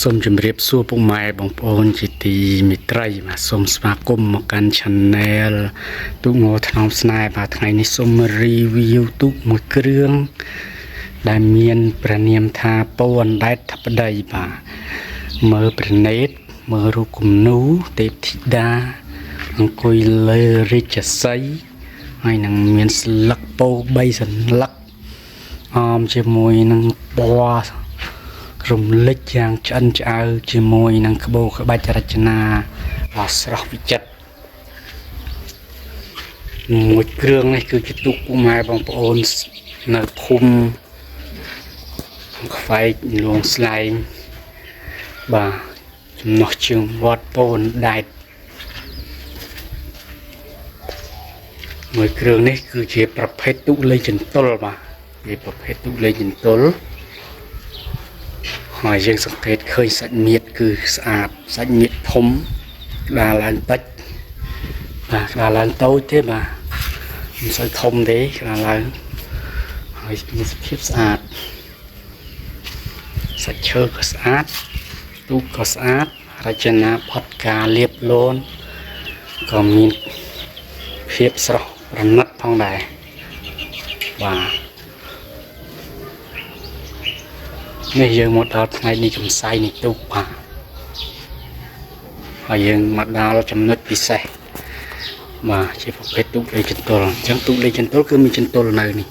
សូមជម្រាបសួរពុកម៉ែបងប្អូនជាទីមេត្រីបាទសូមស្វាគមន៍មកកាន់ Channel ទូកងថ្នមស្នេហ៍បាទថ្ងៃនេះសូម review ទូកមួយគ្រឿងដែលមានព្រះនាមថាពវណ្ដែតធិបតីបាទមើលព្រះនេតមើលរូបគំនូទេពធីតាអង្គុយលើរាជសីហើយនឹងមានស្លឹកពោ3សន្លឹកអមជាមួយនឹងពណ៌រំលេចយ៉ាងឆ្អិនឆ្អៅជាមួយនឹងក្បូរក្បាច់រចនាដ៏ស្រស់វិចិត្រមួយគ្រឿងនេះគឺជាទូកពុកម៉ែបងប្អូននៅភូមិខ្វែកលួងស្លែងបាទចំណោះជើងវត្តពវណ្ដែតមួយគ្រឿងនេះគឺជាប្រភេទទូកលេងចន្ទុលបាទជាប្រភេទទូកលេងចន្ទុលហើយយើងសង្កេតឃើញសាច់មៀតគឺស្អាតសាច់មៀតធំក្បាលឡើងតិចបាទក្បាលឡើងតូចទេបាទមិនសូវធំទេក្បាលឡើងហើយមានសភាពស្អាតសាច់ឈើក៏ស្អាតទូកក៏ស្អាតរចនាបថការលាបលន់ក៏មានភាពស្រស់ប្រណិតផងដែរបាទនេះយើងមកដល់ថ្ងៃនេះកំសៃនៃទូកបាទហើយយើងមកដល់ចំណុចពិសេសបាទជាប្រភេទទូកលេងចន្ទុលអញ្ចឹងទូកលេងចន្ទុលគឺមានចន្ទុលនៅនេះ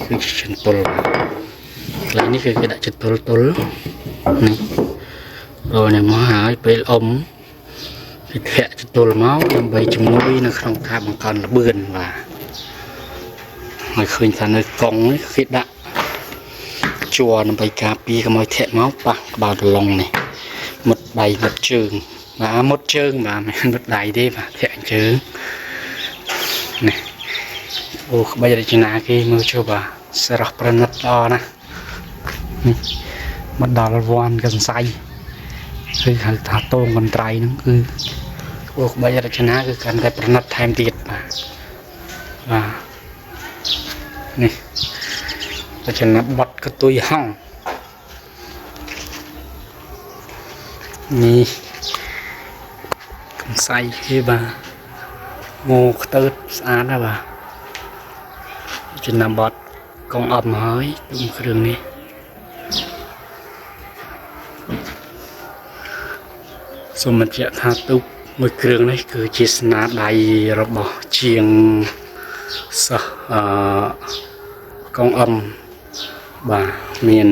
គឺជាចន្ទុលកន្លែងនេះគឺគេដាក់ចន្ទុលទល់នេះអូនេះមកហើយពេលអ៊ំគេធាក់ចន្ទុលមកដើម្បីជំនួយនៅក្នុងការបង្កើនល្បឿនបាទហើយឃើញថានៅកង់នេះគេដាក់ជួរដើម្បីការពារកុំឲ្យធាក់មកប៉ះក្បាលដលងនេះមុតដៃមុតជើងបាទមុតជើងបាទមិនមុតដៃទេបាទធាក់ជើងនេះអូក្បាច់រចនាគេមើលចុះបាទស្រស់ប្រណិតល្អណាស់នេះមកដល់វ័នកន្សៃគឺហៅថាតងកន្ត្រៃហ្នឹងគឺអូក្បាច់រចនាគឺកាន់តែប្រណិតថែមទៀតបាទនេះរចនាបថកតុយហង្សនេះកំសៃគេបាទងោខ្ទើតស្អាតណាស់បាទរចនាបថកងអប់មកហើយទូគ្រឿងនេះសូមបញ្ជាក់ថាទូកមួយគ្រឿងនេះគឺជាស្នាដៃរបស់ជាងសិស្សកងអឹមបាទមាន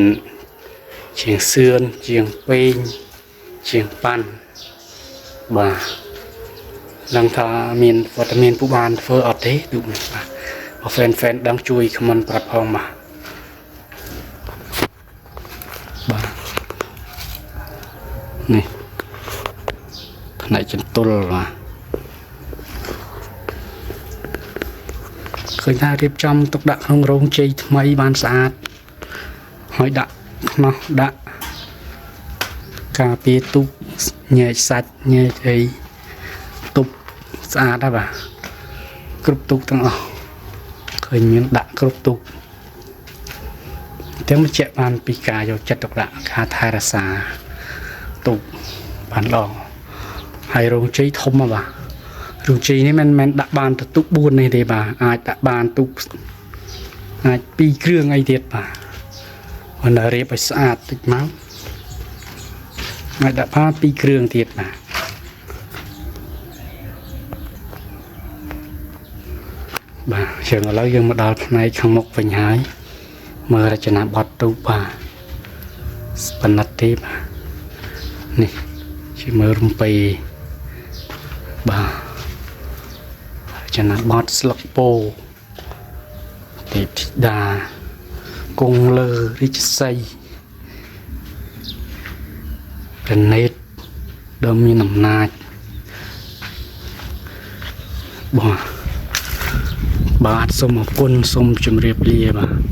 ជាងសឿនជាងពេងជាងប៉ាន់បាទដឹងថាមានវត្តមានผู้បានធ្វើអត់ទេទូកនេះបាទបើ fan ដឹងជួយខមមិនប្រាប់ផងបាទនេះផ្នែកចន្ទុលបាទឃើញថារៀបចំទុកដាក់ក្នុងរោងជ័យថ្មីបានស្អាតហើយដាក់ខ្នោះដាក់ការពារទូកញែកសាច់ញែកអីទប់ស្អាតហើយបាទគ្រប់ទូកទាំងអស់ឃើញមានដាក់គ្រប់ទូកទាំងបញ្ជាក់បានពីការយកចិត្តទុកដាក់ការថែរក្សាទូកបានល្អហើយរោងជ័យធំបាទរោងជ័យនេះមិនមែនដាក់បានទៅទូក4នេះទេបាទអាចដាក់បានទូកអាច2គ្រឿងអីទៀតបាទមិនរៀបឲ្យស្អាតតិចមកអាចដាក់បាន2គ្រឿងទៀតបាទជើងឥឡូវយើងមកដល់ផ្នែកខាងមុខវិញហើយមើលរចនាបថទូកបាទស្ប៉និតទេបាទនេះជាមើលរំពេបាទរចនាបថស្លឹកពោទេពធីតាគង់លើរាជសីព្រះនេតដ៏មានអំណាចបាទសូមអរគុណសូមជម្រាបលាបាទ